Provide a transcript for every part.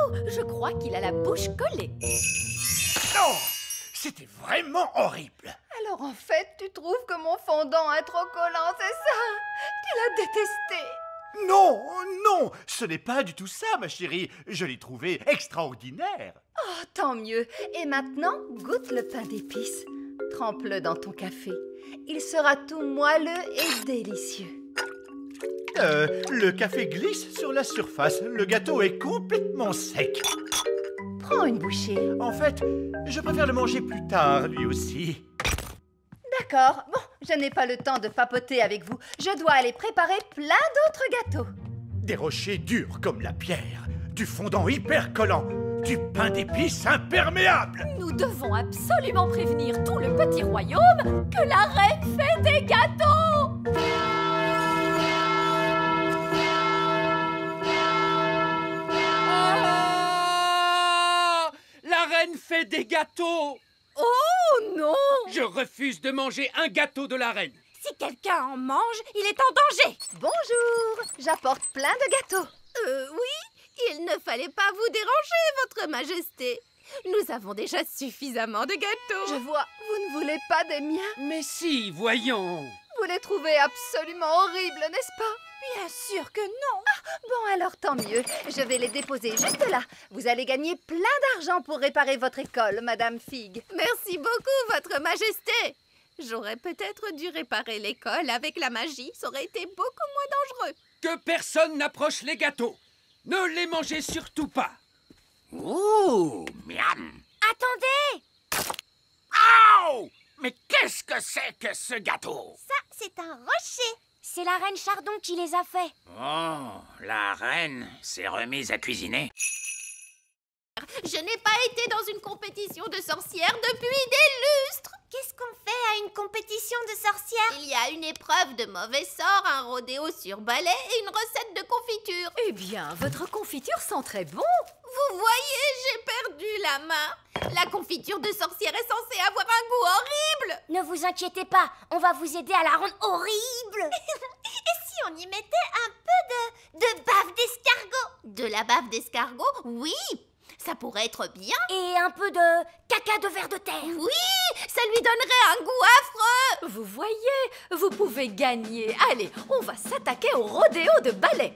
Oh, je crois qu'il a la bouche collée. Non! C'était vraiment horrible. Alors en fait, tu trouves que mon fondant est trop collant, c'est ça? Tu l'as détesté. Non, non, ce n'est pas du tout ça, ma chérie. Je l'ai trouvé extraordinaire. Oh, tant mieux. Et maintenant, goûte le pain d'épices. Trempe-le dans ton café. Il sera tout moelleux et délicieux. Le café glisse sur la surface. Le gâteau est complètement sec. Prends une bouchée. En fait, je préfère le manger plus tard, lui aussi. D'accord. Bon, je n'ai pas le temps de papoter avec vous. Je dois aller préparer plein d'autres gâteaux. Des rochers durs comme la pierre, du fondant hyper collant, du pain d'épices imperméable. Nous devons absolument prévenir tout le petit royaume que la reine fait des gâteaux. Ah! La reine fait des gâteaux. Oh non! Je refuse de manger un gâteau de la reine. Si quelqu'un en mange, il est en danger. Bonjour. J'apporte plein de gâteaux. Oui, il ne fallait pas vous déranger, votre majesté. Nous avons déjà suffisamment de gâteaux. Je vois, vous ne voulez pas des miens. Mais si, voyons. Vous les trouvez absolument horribles, n'est-ce pas? Bien sûr que non. Bon, alors tant mieux. Je vais les déposer juste là. Vous allez gagner plein d'argent pour réparer votre école, Madame Fig. Merci beaucoup, votre majesté. J'aurais peut-être dû réparer l'école avec la magie. Ça aurait été beaucoup moins dangereux. Que personne n'approche les gâteaux. Ne les mangez surtout pas. Ouh, miam. Attendez! Aouh! Mais qu'est-ce que c'est que ce gâteau? Ça, c'est un rocher. C'est la reine Chardon qui les a faits. Oh, la reine s'est remise à cuisiner. Je n'ai pas été dans une compétition de sorcières depuis des lustres. Qu'est-ce qu'on fait à une compétition de sorcières? Il y a une épreuve de mauvais sort, un rodéo sur balai et une recette de confiture. Eh bien, votre confiture sent très bon. Vous voyez, j'ai perdu la main. La confiture de sorcière est censée avoir un goût horrible. Ne vous inquiétez pas, on va vous aider à la rendre horrible. Et si on y mettait un peu de bave d'escargot? De la bave d'escargot? Oui, ça pourrait être bien. Et un peu de caca de ver de terre? Oui, ça lui donnerait un goût affreux. Vous voyez, vous pouvez gagner. Allez, on va s'attaquer au rodéo de balai.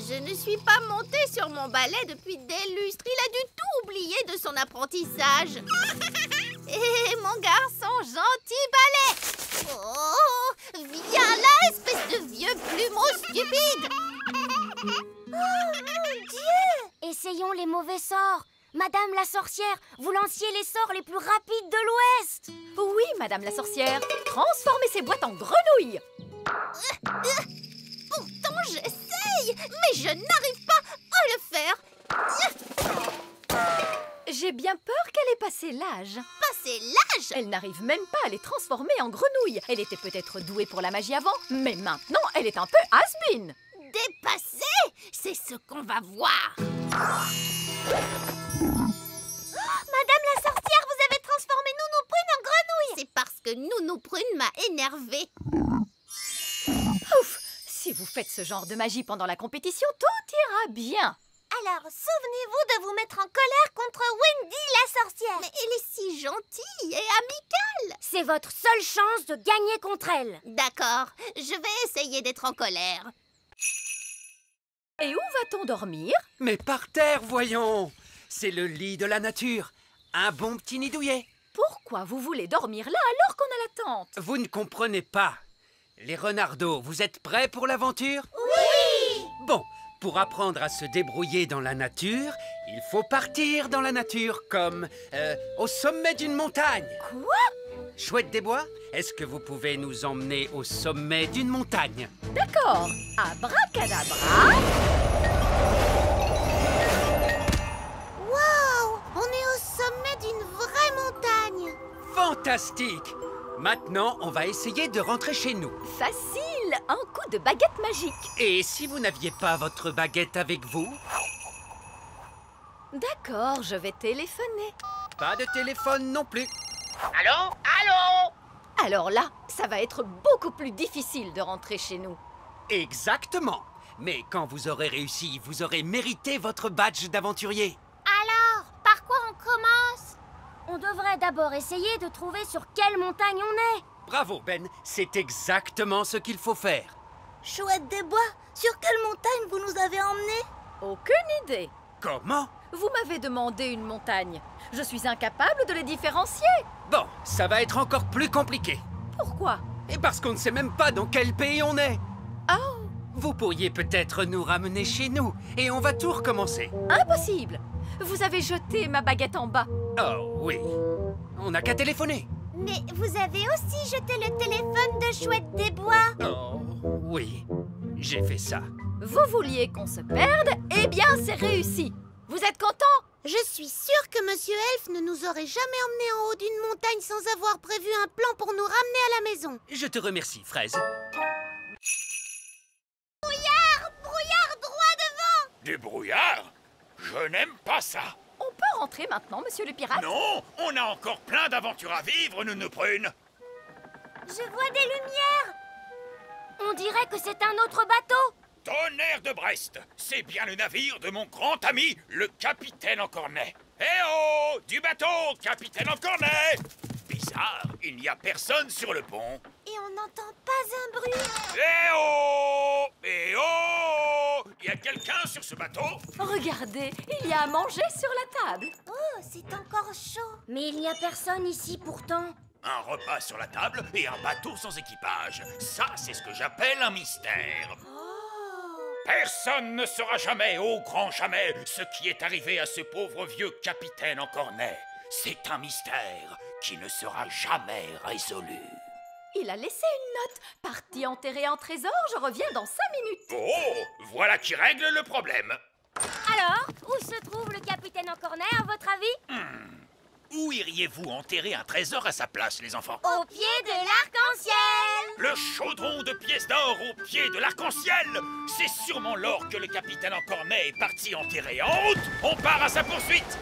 Je ne suis pas montée sur mon balai depuis des lustres. Il a dû tout oublier de son apprentissage. Et mon garçon gentil balai. Oh, viens là, espèce de vieux plumeau stupide. Oh mon Dieu! Essayons les mauvais sorts. Madame la sorcière, vous lanciez les sorts les plus rapides de l'Ouest. Oui, Madame la sorcière. Transformez ces boîtes en grenouilles. Pourtant, j'essaye, mais je n'arrive pas à le faire. J'ai bien peur qu'elle ait passé l'âge. Passer l'âge? Elle n'arrive même pas à les transformer en grenouilles. Elle était peut-être douée pour la magie avant, mais maintenant, elle est un peu has-been. Dépassée? C'est ce qu'on va voir. Madame la sorcière, vous avez transformé Nounou Prune en grenouille. C'est parce que Nounou Prune m'a énervée. Ouf! Si vous faites ce genre de magie pendant la compétition, tout ira bien. Alors, souvenez-vous de vous mettre en colère contre Wendy la sorcière. Mais elle est si gentille et amicale. C'est votre seule chance de gagner contre elle. D'accord, je vais essayer d'être en colère. Et où va-t-on dormir? Mais par terre, voyons. C'est le lit de la nature. Un bon petit nid douillet. Pourquoi vous voulez dormir là alors qu'on a la tente? Vous ne comprenez pas. Les renardeaux, vous êtes prêts pour l'aventure? Oui! Bon, pour apprendre à se débrouiller dans la nature, il faut partir dans la nature, comme au sommet d'une montagne. Quoi? Chouette des bois, est-ce que vous pouvez nous emmener au sommet d'une montagne? D'accord. Abracadabra. Wow! On est au sommet d'une vraie montagne. Fantastique! Maintenant, on va essayer de rentrer chez nous. Facile. Un coup de baguette magique. Et si vous n'aviez pas votre baguette avec vous? D'accord, je vais téléphoner. Pas de téléphone non plus. Allô? Allô? Alors là, ça va être beaucoup plus difficile de rentrer chez nous. Exactement. Mais quand vous aurez réussi, vous aurez mérité votre badge d'aventurier. Alors, par quoi on commence? On devrait d'abord essayer de trouver sur quelle montagne on est. Bravo, Ben. C'est exactement ce qu'il faut faire. Chouette des bois, sur quelle montagne vous nous avez emmenés? Aucune idée. Comment? Vous m'avez demandé une montagne. Je suis incapable de les différencier. Bon, ça va être encore plus compliqué. Pourquoi? Et parce qu'on ne sait même pas dans quel pays on est. Oh, Vous pourriez peut-être nous ramener chez nous et on va tout recommencer. impossible. Vous avez jeté ma baguette en bas. Oh oui. On n'a qu'à téléphoner. Mais vous avez aussi jeté le téléphone de Chouette des bois. Oh oui, j'ai fait ça. Vous vouliez qu'on se perde? Eh bien, c'est réussi. Vous êtes content? Je suis sûre que Monsieur Elf ne nous aurait jamais emmenés en haut d'une montagne sans avoir prévu un plan pour nous ramener à la maison. Je te remercie, Fraise. Brouillard droit devant! Du brouillard? Je n'aime pas ça. On peut rentrer maintenant, monsieur le pirate? Non, on a encore plein d'aventures à vivre, nous prunes. Je vois des lumières. On dirait que c'est un autre bateau. Tonnerre de Brest, c'est bien le navire de mon grand ami, le capitaine Encornet. Eh oh, du bateau, capitaine Encornet! Bizarre, il n'y a personne sur le pont. Et on n'entend pas un bruit. Eh oh! Eh oh! Il y a quelqu'un sur ce bateau? Regardez, il y a à manger sur la table. Oh, c'est encore chaud. Mais il n'y a personne ici pourtant. Un repas sur la table et un bateau sans équipage. Ça, c'est ce que j'appelle un mystère. Personne ne saura jamais, ô grand jamais, ce qui est arrivé à ce pauvre vieux capitaine Encornet. C'est un mystère qui ne sera jamais résolu. Il a laissé une note. Parti enterrer un trésor, je reviens dans 5 minutes. Oh, voilà qui règle le problème. Alors, où se trouve le capitaine Encornet à votre avis? Où iriez-vous enterrer un trésor à sa place, les enfants? Au pied de l'arc-en-ciel. Le chaudron de pièces d'or au pied de l'arc-en-ciel! C'est sûrement l'or que le capitaine Encornet est parti enterrer. En route! On part à sa poursuite!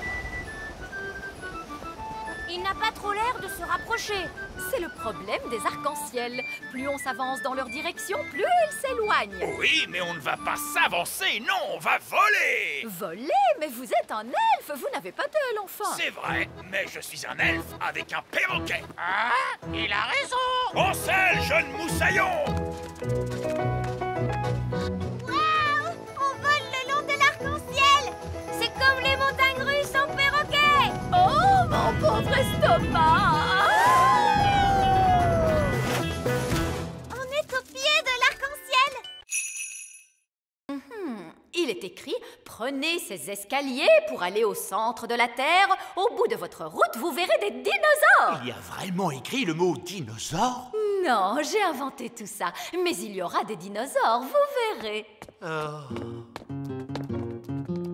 Il n'a pas trop l'air de se rapprocher. C'est le problème des arcs-en-ciel. Plus on s'avance dans leur direction, plus ils s'éloignent. Oui, mais on ne va pas s'avancer, non, on va voler! Voler? Mais vous êtes un elfe, vous n'avez pas d'aile, enfin. C'est vrai, mais je suis un elfe avec un perroquet. Ah, il a raison. En selle, jeune moussaillon! Waouh! On vole le long de l'arc-en-ciel. C'est comme les montagnes russes en perroquet. Oh, mon pauvre estomac! On est au pied de l'arc-en-ciel. Il est écrit « Prenez ces escaliers pour aller au centre de la Terre. Au bout de votre route, vous verrez des dinosaures. Il y a vraiment écrit le mot dinosaure ?» Non, j'ai inventé tout ça. Mais il y aura des dinosaures, vous verrez.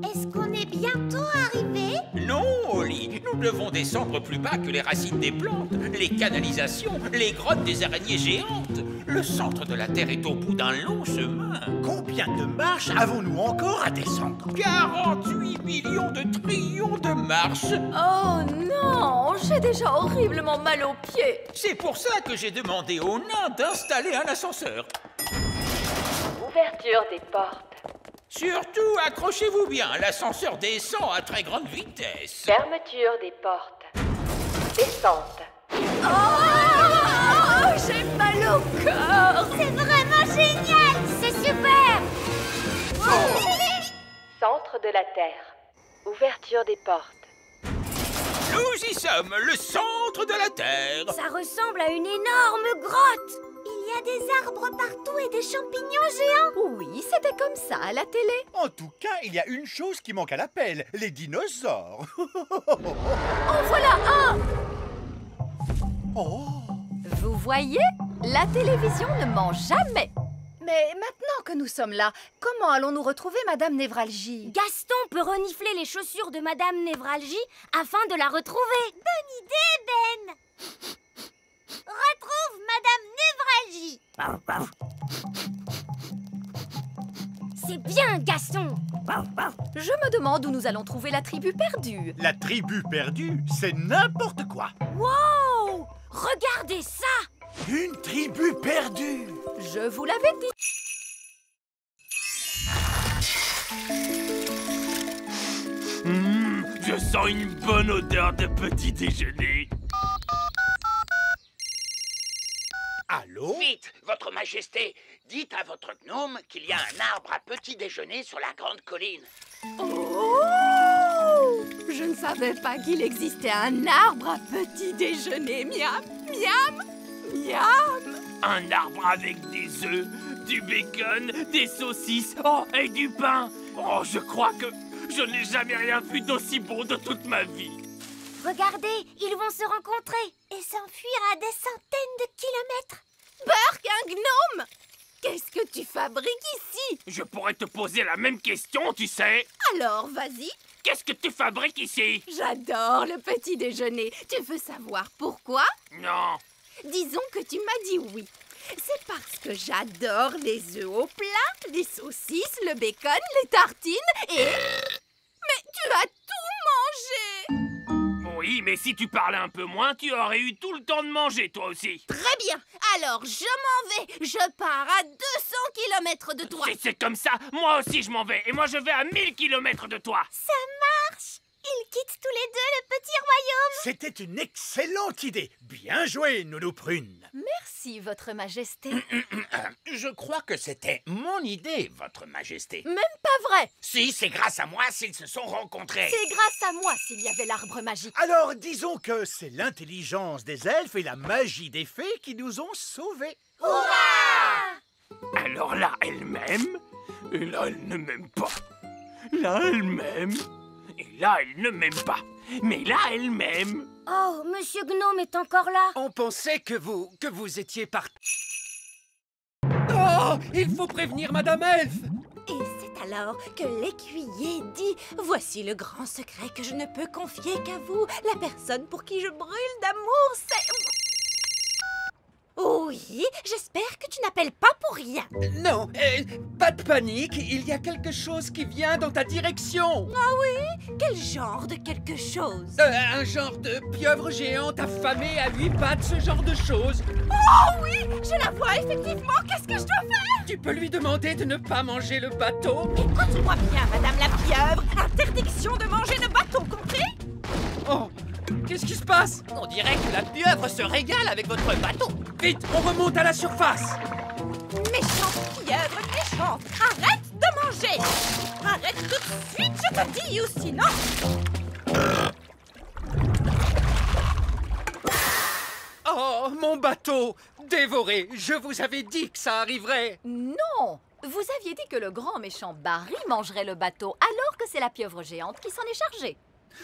Est-ce qu'on est bientôt arrivé? Non, Oli, nous devons descendre plus bas que les racines des plantes, les canalisations, les grottes des araignées géantes. Le centre de la Terre est au bout d'un long chemin. Combien de marches avons-nous encore à descendre? 48 millions de trillions de marches. Oh non, j'ai déjà horriblement mal aux pieds. C'est pour ça que j'ai demandé aux nains d'installer un ascenseur. Ouverture des portes. Surtout, accrochez-vous bien, l'ascenseur descend à très grande vitesse. Fermeture des portes. Descente. Oh, j'ai mal au cœur. C'est vraiment génial. C'est super. Centre de la Terre. Ouverture des portes. Nous y sommes, le centre de la Terre. Ça ressemble à une énorme grotte. Il y a des arbres partout et des champignons géants. Oui, c'était comme ça à la télé. En tout cas, il y a une chose qui manque à l'appel, les dinosaures. En voilà un. Oh. Vous voyez, la télévision ne ment jamais. Mais maintenant que nous sommes là, comment allons-nous retrouver Madame Névralgie? Gaston peut renifler les chaussures de Madame Névralgie afin de la retrouver. Bonne idée, Ben. Retrouve Madame Névralgie. C'est bien, Gaston. Je me demande où nous allons trouver la tribu perdue. La tribu perdue, c'est n'importe quoi. Wow! Regardez ça. Une tribu perdue. Je vous l'avais dit. Je sens une bonne odeur de petit déjeuner. Allô? Vite, votre majesté, dites à votre gnome qu'il y a un arbre à petit déjeuner sur la grande colline. Oh! Je ne savais pas qu'il existait un arbre à petit déjeuner. Miam, miam, miam. Un arbre avec des œufs, du bacon, des saucisses, oh, et du pain. Oh, je crois que je n'ai jamais rien vu d'aussi bon de toute ma vie. Regardez, ils vont se rencontrer et s'enfuir à des centaines de kilomètres. Burk, un gnome! Qu'est-ce que tu fabriques ici? Je pourrais te poser la même question, tu sais. Alors, vas-y. Qu'est-ce que tu fabriques ici? J'adore le petit déjeuner. Tu veux savoir pourquoi? Non. Disons que tu m'as dit oui. C'est parce que j'adore les œufs au plat, les saucisses, le bacon, les tartines et... Mais tu as tout mangé! Oui, mais si tu parlais un peu moins, tu aurais eu tout le temps de manger, toi aussi. Très bien. Alors, je m'en vais. Je pars à 200 km de toi. Si c'est comme ça, moi aussi je m'en vais. Et moi je vais à 1000 km de toi. Ça marche. Ils quittent tous les deux le petit royaume. C'était une excellente idée. Bien joué, Nounou Prune. Merci, votre majesté. Je crois que c'était mon idée, votre majesté. Même pas vrai. Si, c'est grâce à moi s'ils se sont rencontrés. C'est grâce à moi s'il y avait l'arbre magique. Alors, disons que c'est l'intelligence des elfes et la magie des fées qui nous ont sauvés. Alors là, elle m'aime. Et là, elle ne m'aime pas. Là, elle m'aime. Et là, elle ne m'aime pas. Mais là, elle m'aime. Oh, Monsieur Gnome est encore là. On pensait que vous étiez parti. Oh, il faut prévenir Madame Elfe. Et c'est alors que l'écuyer dit « Voici le grand secret que je ne peux confier qu'à vous. La personne pour qui je brûle d'amour, c'est... » Oui, j'espère que tu n'appelles pas pour rien. Non, pas de panique, il y a quelque chose qui vient dans ta direction. Ah oui? Quel genre de quelque chose? Un genre de pieuvre géante affamée à 8 pattes, ce genre de choses. Oh oui, je la vois effectivement. Qu'est-ce que je dois faire? Tu peux lui demander de ne pas manger le bateau. Écoute-moi bien, Madame la pieuvre. Interdiction de manger le bateau, compris? Oh, qu'est-ce qui se passe? On dirait que la pieuvre se régale avec votre bateau. Vite, on remonte à la surface. Méchante pieuvre, méchante. Arrête de manger. Arrête tout de suite, je te dis, ou sinon... Oh, mon bateau! Dévoré! Je vous avais dit que ça arriverait! Non! Vous aviez dit que le grand méchant Barry mangerait le bateau, alors que c'est la pieuvre géante qui s'en est chargée.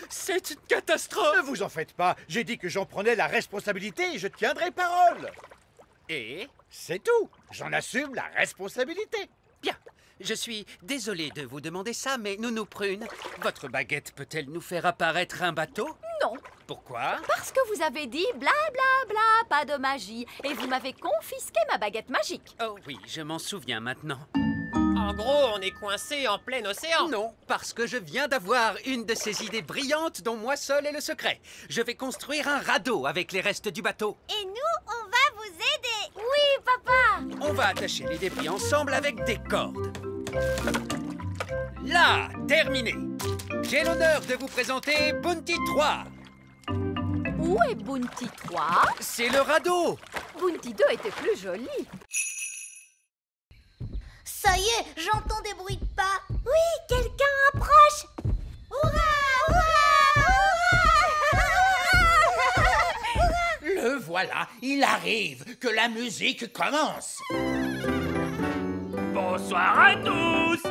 C'est une catastrophe! Ne vous en faites pas. J'ai dit que j'en prenais la responsabilité et je tiendrai parole. Et? C'est tout. J'en assume la responsabilité. Bien. Je suis désolé de vous demander ça, mais Nounou Prune, votre baguette peut-elle nous faire apparaître un bateau? Non, Pourquoi? parce que vous avez dit bla bla bla, pas de magie, et vous m'avez confisqué ma baguette magique. Oh oui, je m'en souviens maintenant. En gros, on est coincé en plein océan. Non, parce que je viens d'avoir une de ces idées brillantes dont moi seul est le secret. Je vais construire un radeau avec les restes du bateau. Et nous, on va vous aider. Oui, papa. On va attacher les débris ensemble avec des cordes. Là, terminé. J'ai l'honneur de vous présenter Bounty 3. Où est Bounty 3? C'est le radeau. Bounty 2 était plus joli. Ça y est, j'entends des bruits de pas. Oui, quelqu'un approche. Le voilà, il arrive, que la musique commence. Bonsoir à tous.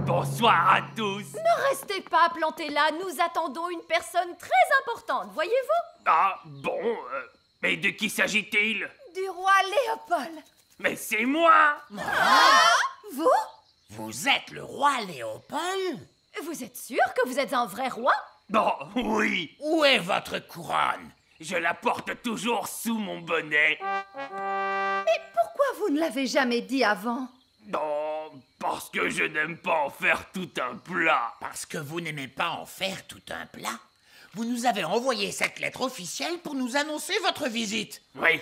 Bonsoir à tous. Ne restez pas plantés là, nous attendons une personne très importante, voyez-vous? Ah, bon, mais de qui s'agit-il? Du roi Léopold. Mais c'est moi. Vous? Vous êtes le roi Léopold? Vous êtes sûr que vous êtes un vrai roi? Bon, oui, Où est votre couronne? je la porte toujours sous mon bonnet. Pourquoi vous ne l'avez jamais dit avant? Non, parce que je n'aime pas en faire tout un plat. Parce que vous n'aimez pas en faire tout un plat. Vous nous avez envoyé cette lettre officielle pour nous annoncer votre visite. Oui,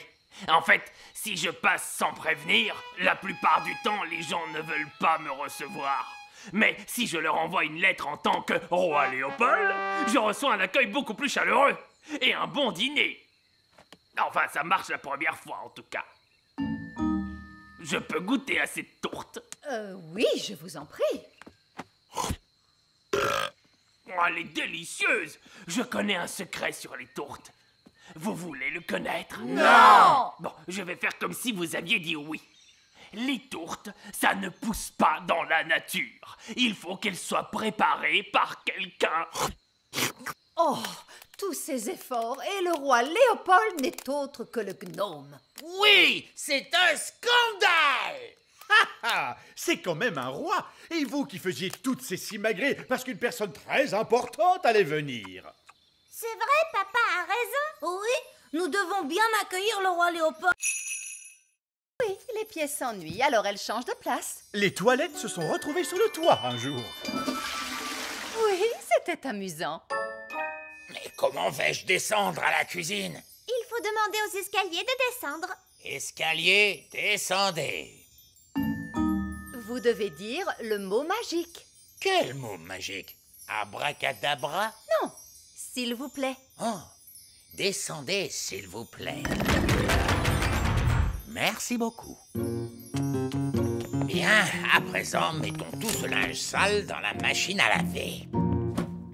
en fait, si je passe sans prévenir, la plupart du temps, les gens ne veulent pas me recevoir. Mais si je leur envoie une lettre en tant que roi Léopold, je reçois un accueil beaucoup plus chaleureux et un bon dîner. Enfin, ça marche la première fois en tout cas. Je peux goûter à cette tourte? Oui, je vous en prie. Oh, elle est délicieuse! Je connais un secret sur les tourtes. Vous voulez le connaître? Non! Bon, je vais faire comme si vous aviez dit oui. Les tourtes, ça ne pousse pas dans la nature. Il faut qu'elles soient préparées par quelqu'un. Oh, tous ces efforts, et le roi Léopold n'est autre que le gnome. Oui, c'est un scandale! C'est quand même un roi! Et vous qui faisiez toutes ces simagrées parce qu'une personne très importante allait venir! C'est vrai, papa a raison. Oui, nous devons bien accueillir le roi Léopold. Oui, les pièces s'ennuient, alors elles changent de place. Les toilettes se sont retrouvées sur le toit un jour. Oui, c'était amusant. Mais comment vais-je descendre à la cuisine? Il faut demander aux escaliers de descendre. Escalier, descendez. Vous devez dire le mot magique. Quel mot magique? Abracadabra? Non, s'il vous plaît. Oh, descendez, s'il vous plaît. Merci beaucoup. Bien, à présent, mettons tout ce linge sale dans la machine à laver.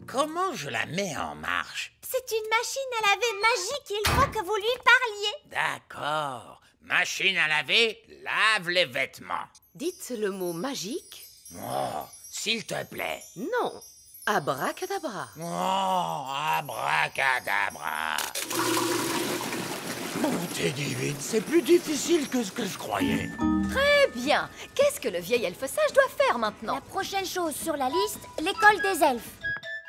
Comment je la mets en marche? C'est une machine à laver magique, il faut que vous lui parliez. D'accord. Machine à laver, lave les vêtements. Dites le mot magique. Oh, s'il te plaît. Non. Abracadabra. Oh, abracadabra. Bonté divine, c'est plus difficile que ce que je croyais. Très bien. Qu'est-ce que le vieil elfe sage doit faire maintenant? La prochaine chose sur la liste, l'école des elfes.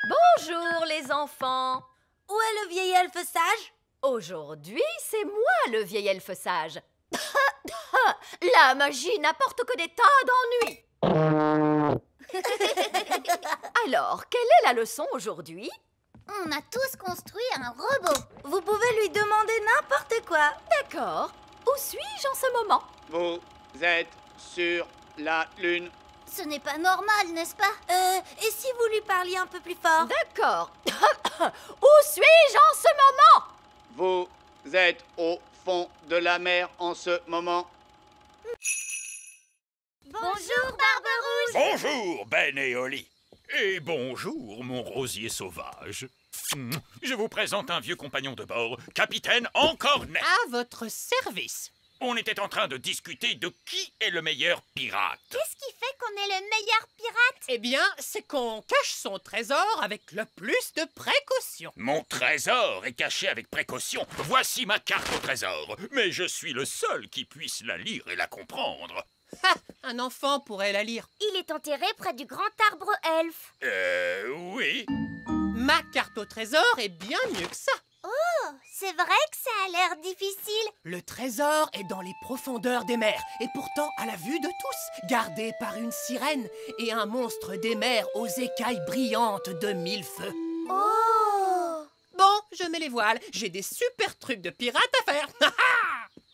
Bonjour les enfants. Où est le vieil elfe sage? Aujourd'hui, c'est moi le vieil elfe sage. La magie n'apporte que des tas d'ennuis. Alors, quelle est la leçon aujourd'hui? On a tous construit un robot. Vous pouvez lui demander n'importe quoi. D'accord. Où suis-je en ce moment? Vous êtes sur la Lune. Ce n'est pas normal, n'est-ce pas? Et si vous lui parliez un peu plus fort? D'accord. Où suis-je en ce moment? Vous êtes au fond de la mer en ce moment. Bonjour, Barbe-Rouge. Bonjour, Ben et Oli. Et bonjour, mon rosier sauvage. Je vous présente un vieux compagnon de bord, capitaine Encornet. À votre service. On était en train de discuter de qui est le meilleur pirate. Qu'est-ce qui fait qu'on est le meilleur pirate? Eh bien, c'est qu'on cache son trésor avec le plus de précaution. Mon trésor est caché avec précaution. Voici ma carte au trésor. Mais je suis le seul qui puisse la lire et la comprendre. Ha! Un enfant pourrait la lire. Il est enterré près du grand arbre elfe. Oui. Ma carte au trésor est bien mieux que ça. Oh, c'est vrai que ça a l'air difficile. Le trésor est dans les profondeurs des mers, et pourtant à la vue de tous, gardé par une sirène et un monstre des mers aux écailles brillantes de 1000 feux. Oh! Bon, je mets les voiles, j'ai des super trucs de pirate à faire.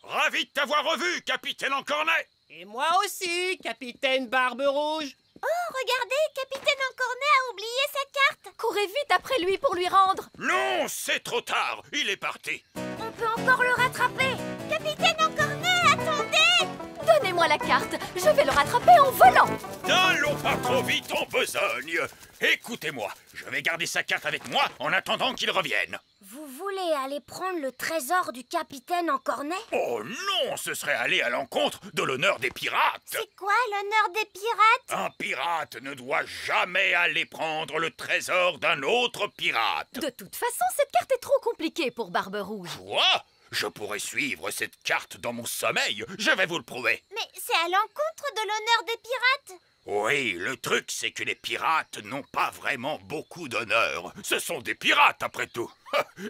Ravi de t'avoir revu, capitaine Encornet. Et moi aussi, capitaine Barbe-Rouge. Oh, regardez, capitaine Encornet a oublié sa carte. Courez vite après lui pour lui rendre. Non, c'est trop tard. Il est parti. On peut encore le rattraper. Capitaine Encornet, attendez! Donnez-moi la carte, je vais le rattraper en volant. N'allons pas trop vite en besogne. Écoutez-moi, je vais garder sa carte avec moi en attendant qu'il revienne. Vous voulez aller prendre le trésor du capitaine Encornet? Oh non, ce serait aller à l'encontre de l'honneur des pirates. C'est quoi l'honneur des pirates? Un pirate ne doit jamais aller prendre le trésor d'un autre pirate. De toute façon, cette carte est trop compliquée pour Barbe-Rouge. Quoi? Je pourrais suivre cette carte dans mon sommeil. Je vais vous le prouver. Mais c'est à l'encontre de l'honneur des pirates. Oui, le truc, c'est que les pirates n'ont pas vraiment beaucoup d'honneur. Ce sont des pirates, après tout.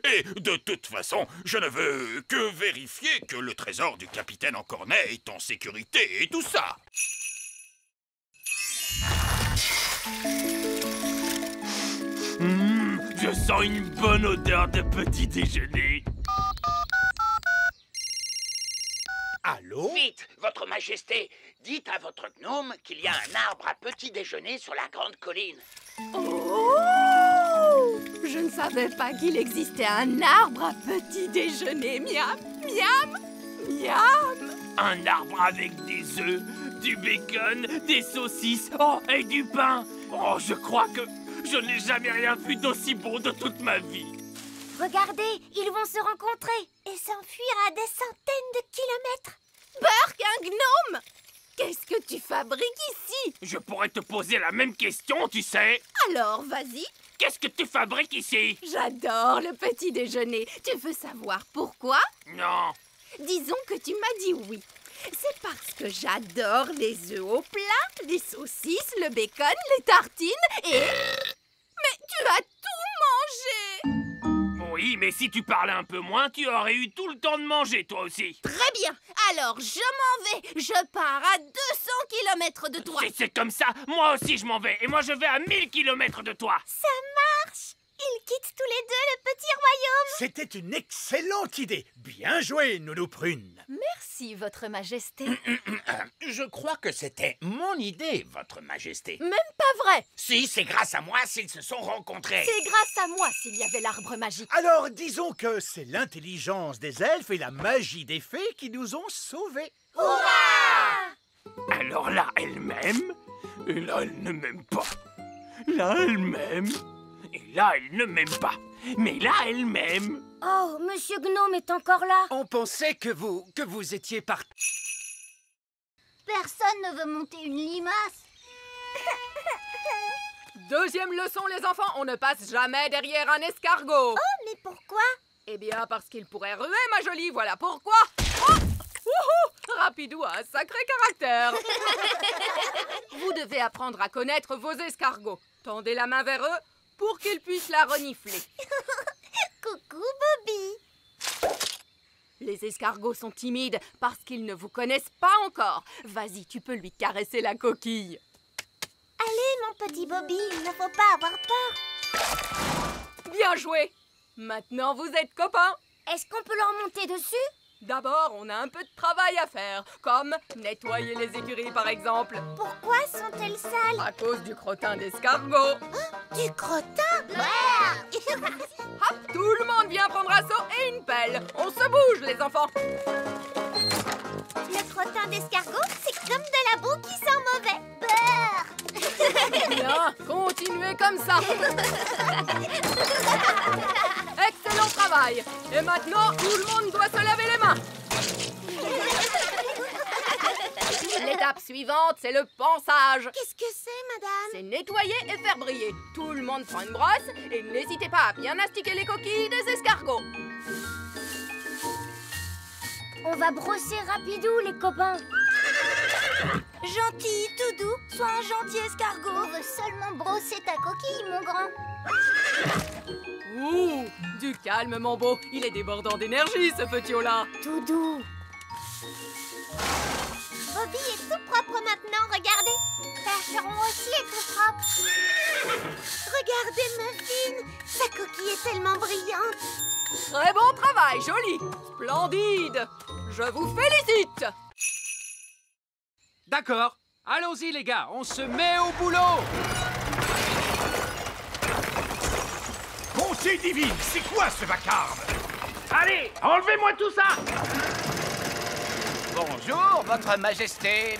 Et de toute façon, je ne veux que vérifier que le trésor du capitaine Encornet est en sécurité et tout ça. Je sens une bonne odeur de petit déjeuner. Allô? l'eau. Vite, votre majesté, dites à votre gnome qu'il y a un arbre à petit déjeuner sur la grande colline. Oh! Je ne savais pas qu'il existait un arbre à petit déjeuner. Miam, miam, miam. Un arbre avec des œufs, du bacon, des saucisses, oh, et du pain. Oh, je crois que je n'ai jamais rien vu d'aussi bon de toute ma vie. Regardez, ils vont se rencontrer et s'enfuir à des centaines de kilomètres. Burk, un gnome! Qu'est-ce que tu fabriques ici? Je pourrais te poser la même question, tu sais. Alors, vas-y. Qu'est-ce que tu fabriques ici? J'adore le petit déjeuner. Tu veux savoir pourquoi? Non. Disons que tu m'as dit oui. C'est parce que j'adore les œufs au plat, les saucisses, le bacon, les tartines et... Mais tu as tout mangé! Oui, mais si tu parlais un peu moins, tu aurais eu tout le temps de manger, toi aussi. Très bien. Alors, je m'en vais. Je pars à 200 km de toi. Si c'est comme ça, moi aussi je m'en vais. Et moi je vais à 1000 km de toi. Ça marche. Ils quittent tous les deux le petit royaume. C'était une excellente idée. Bien joué, Nounou Prune. Merci, votre majesté. Je crois que c'était mon idée, votre majesté. Même pas vrai. Si, c'est grâce à moi s'ils se sont rencontrés. C'est grâce à moi s'il y avait l'arbre magique. Alors, disons que c'est l'intelligence des elfes et la magie des fées qui nous ont sauvés. Alors là, elle m'aime. Et là, elle ne m'aime pas. Là, elle m'aime. Et là, elle ne m'aime pas. Mais là, elle m'aime. Oh, Monsieur Gnome est encore là. On pensait que vous étiez parti. Personne ne veut monter une limace. Deuxième leçon, les enfants, on ne passe jamais derrière un escargot. Oh, mais pourquoi? Eh bien, parce qu'il pourrait ruer, ma jolie, voilà pourquoi. Oh! Wouhou! Rapidou a un sacré caractère. Vous devez apprendre à connaître vos escargots. Tendez la main vers eux pour qu'ils puissent la renifler. Coucou, Bobby. Les escargots sont timides parce qu'ils ne vous connaissent pas encore. Vas-y, tu peux lui caresser la coquille. Allez, mon petit Bobby, il ne faut pas avoir peur. Bien joué. Maintenant, vous êtes copains. Est-ce qu'on peut leur monter dessus? D'abord, on a un peu de travail à faire, comme nettoyer les écuries par exemple. Pourquoi sont-elles sales? À cause du crottin d'escargot. Du crottin? Hop, tout le monde vient prendre un seau et une pelle. On se bouge, les enfants. Le crottin d'escargot, c'est comme de la boue qui sent mauvais. Beurre. Bien, continuez comme ça. Excellent travail. Et maintenant, tout le monde doit se laver les mains. L'étape suivante, c'est le pansage. Qu'est-ce que c'est, madame? C'est nettoyer et faire briller. Tout le monde prend une brosse et n'hésitez pas à bien astiquer les coquilles des escargots. On va brosser rapidou, les copains. Gentil, tout doux, sois un gentil escargot. On veut seulement brosser ta coquille, mon grand. Ouh, du calme, mon beau. Il est débordant d'énergie, ce petit-là. Tout doux. Bobby est tout propre maintenant, regardez. Percheron aussi est tout propre. Regardez Muffin, sa coquille est tellement brillante. Très bon travail, joli. Splendide. Je vous félicite. D'accord. Allons-y, les gars. On se met au boulot. Bonté divine, c'est quoi ce vacarme? Allez, enlevez-moi tout ça. Bonjour, votre majesté.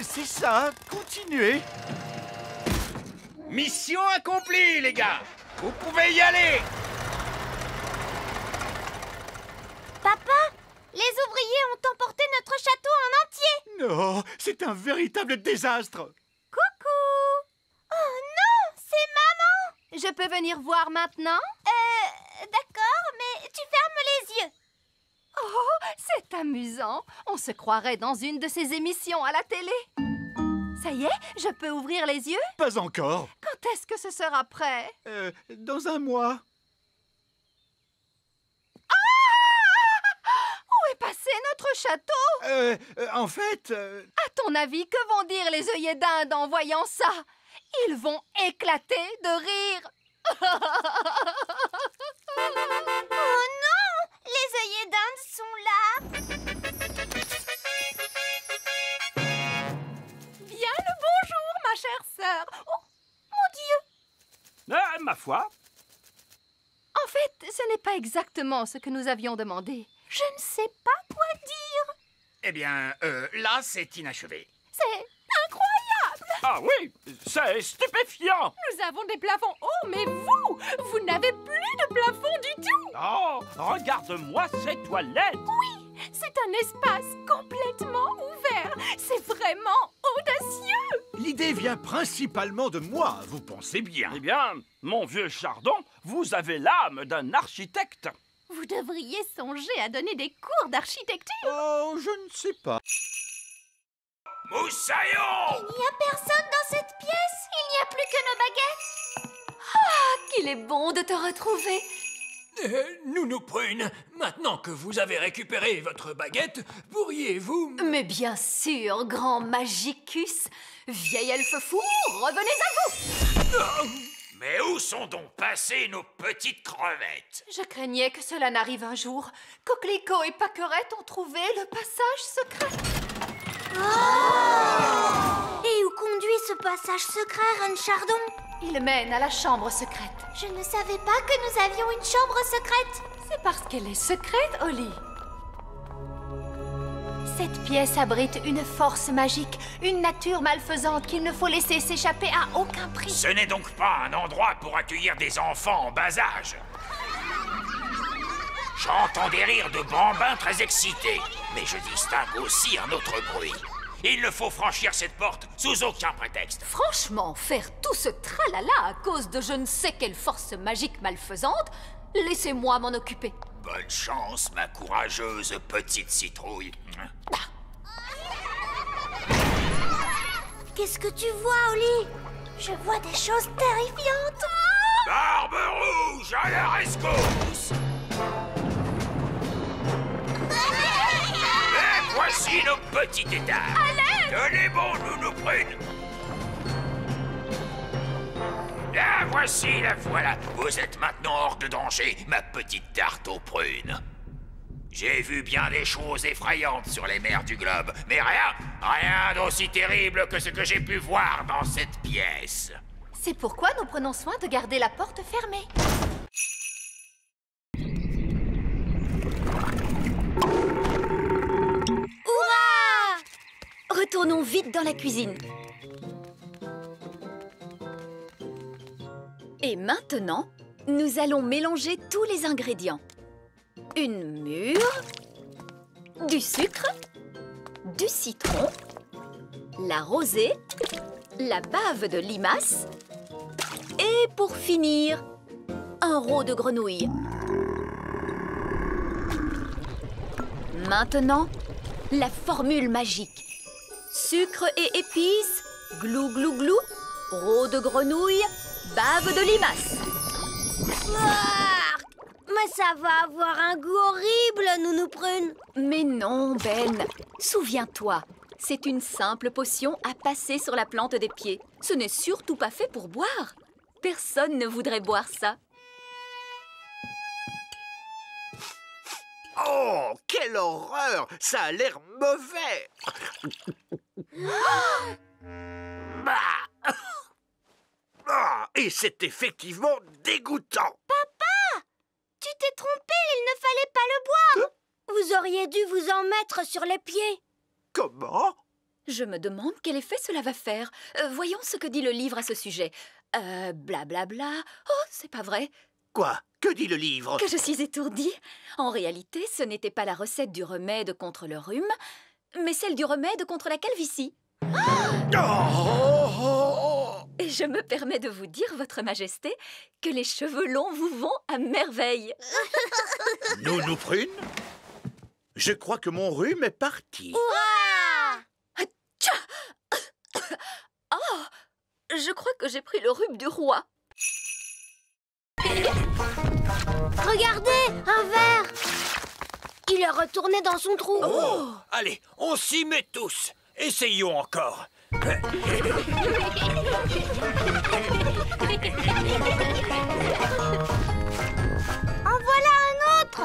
C'est ça, continuez. Mission accomplie, les gars. Vous pouvez y aller. Papa, les ouvriers ont emporté notre château en entier. Non, c'est un véritable désastre. Coucou. Oh non, c'est maman. Je peux venir voir maintenant? D'accord, mais tu fermes les yeux. Oh, c'est amusant. On se croirait dans une de ces émissions à la télé. Ça y est, je peux ouvrir les yeux? Pas encore. Quand est-ce que ce sera prêt? Dans un mois. Où est passé notre château? En fait... À ton avis, que vont dire les œillets d'Inde en voyant ça? Ils vont éclater de rire. Oh non, les œillets d'Inde sont là. faire. Oh, mon Dieu! Ma foi. En fait, ce n'est pas exactement ce que nous avions demandé. Je ne sais pas quoi dire. Eh bien, là, c'est inachevé. C'est incroyable! Ah oui, c'est stupéfiant. Nous avons des plafonds hauts, mais vous n'avez plus de plafond du tout. Oh, regarde-moi ces toilettes. Oui, c'est un espace complètement ouvert. C'est vraiment audacieux. L'idée vient principalement de moi, vous pensez bien. Eh bien, mon vieux Chardon, vous avez l'âme d'un architecte. Vous devriez songer à donner des cours d'architecture. Oh, je ne sais pas. Moussaillon! Il n'y a personne dans cette pièce. Il n'y a plus que nos baguettes. Qu'il est bon de te retrouver. Nounou Prune, maintenant que vous avez récupéré votre baguette, pourriez-vous... Mais bien sûr, grand Magicus. Vieil elfe fou, revenez à vous. Mais où sont donc passées nos petites crevettes? Je craignais que cela n'arrive un jour. Coquelicot et Pâquerette ont trouvé le passage secret. Et où conduit ce passage secret, Reine Chardon? Il mène à la chambre secrète. Je ne savais pas que nous avions une chambre secrète. C'est parce qu'elle est secrète, Holly. Cette pièce abrite une force magique, une nature malfaisante qu'il ne faut laisser s'échapper à aucun prix. Ce n'est donc pas un endroit pour accueillir des enfants en bas âge. J'entends des rires de bambins très excités, mais je distingue aussi un autre bruit. Il ne faut franchir cette porte sous aucun prétexte. Franchement, faire tout ce tralala à cause de je ne sais quelle force magique malfaisante, laissez-moi m'en occuper. Bonne chance, ma courageuse petite citrouille. Qu'est-ce que tu vois, Holly? Je vois des choses terrifiantes. Barbe rouge à la rescousse! Et voici nos petites étapes. Tenez bon, Nounou Prune. La voici, la voilà. Vous êtes maintenant hors de danger, ma petite tarte aux prunes. J'ai vu bien des choses effrayantes sur les mers du globe, mais rien d'aussi terrible que ce que j'ai pu voir dans cette pièce. C'est pourquoi nous prenons soin de garder la porte fermée. Hurrah! Retournons vite dans la cuisine. Et maintenant, nous allons mélanger tous les ingrédients. Une mûre, du sucre, du citron, la rosée, la bave de limace et pour finir, un rot de grenouille. Maintenant, la formule magique. Sucre et épices, glou glou glou, rot de grenouille, bave de limace. Mais ça va avoir un goût horrible, Nounou Prune. Mais non, Ben. Souviens-toi, c'est une simple potion à passer sur la plante des pieds. Ce n'est surtout pas fait pour boire. Personne ne voudrait boire ça. Oh, quelle horreur! Ça a l'air mauvais! Et c'est effectivement dégoûtant! Papa! Tu t'es trompé, il ne fallait pas le boire! Vous auriez dû vous en mettre sur les pieds. Comment? Je me demande quel effet cela va faire. Voyons ce que dit le livre à ce sujet. Blablabla. Oh, c'est pas vrai. Quoi? Que dit le livre? Que je suis étourdie. En réalité, ce n'était pas la recette du remède contre le rhume, mais celle du remède contre la calvitie. Et je me permets de vous dire, Votre Majesté, que les cheveux longs vous vont à merveille. Nounou Prune? Je crois que mon rhume est parti. Oh, je crois que j'ai pris le rhume du roi. Regardez, un verre. Il est retourné dans son trou. Oh, allez, on s'y met tous. Essayons encore. En voilà un autre.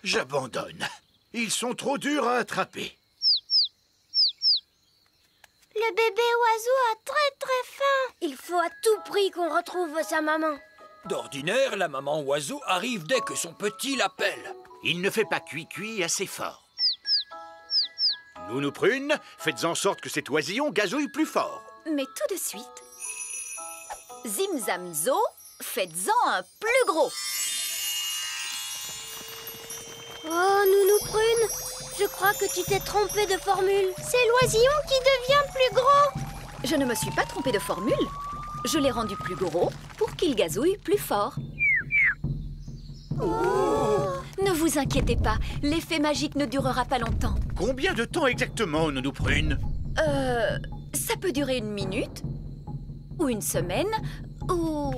J'abandonne. Ils sont trop durs à attraper. Le bébé oiseau a très faim. Il faut à tout prix qu'on retrouve sa maman. D'ordinaire, la maman oiseau arrive dès que son petit l'appelle. Il ne fait pas cuit assez fort. Nounou Prune, faites en sorte que cet oisillon gazouille plus fort. Mais tout de suite, Zim Zam Zo, faites-en un plus gros. Oh, Nounou Prune, je crois que tu t'es trompée de formule. C'est l'oisillon qui devient plus gros. Je ne me suis pas trompée de formule. Je l'ai rendu plus gros pour qu'il gazouille plus fort. Ne vous inquiétez pas, l'effet magique ne durera pas longtemps. Combien de temps exactement, Nounou Prune? Ça peut durer 1 minute, ou 1 semaine, ou...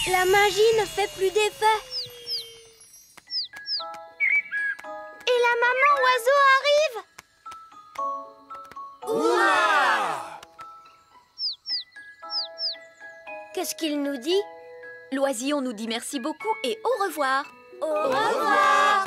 La magie ne fait plus d'effet. Et la maman oiseau arrive. Ouah! Qu'est-ce qu'il nous dit? L'oisillon nous dit merci beaucoup et au revoir. Au revoir.